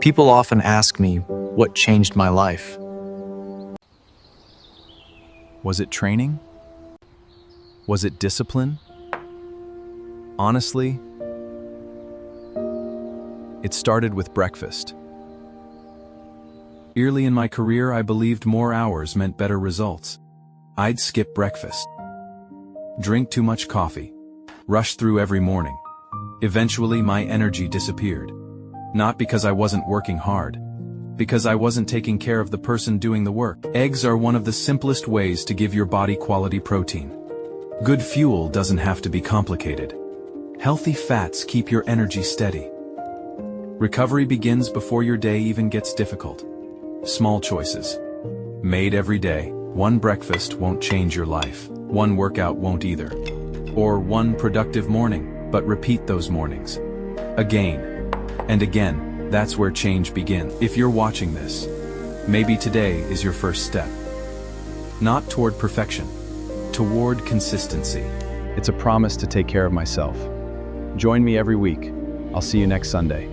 People often ask me what changed my life. Was it training? Was it discipline? Honestly, it started with breakfast. Early in my career, I believed more hours meant better results. I'd skip breakfast, drink too much coffee, rush through every morning. Eventually, my energy disappeared. Not because I wasn't working hard, because I wasn't taking care of the person doing the work. Eggs are one of the simplest ways to give your body quality protein. Good fuel doesn't have to be complicated. Healthy fats keep your energy steady. Recovery begins before your day even gets difficult. Small choices, made every day. One breakfast won't change your life. One workout won't either. Or one productive morning, but repeat those mornings again and again. That's where change begins. If you're watching this, maybe today is your first step. Not toward perfection, toward consistency. It's a promise to take care of myself. Join me every week. I'll see you next Sunday.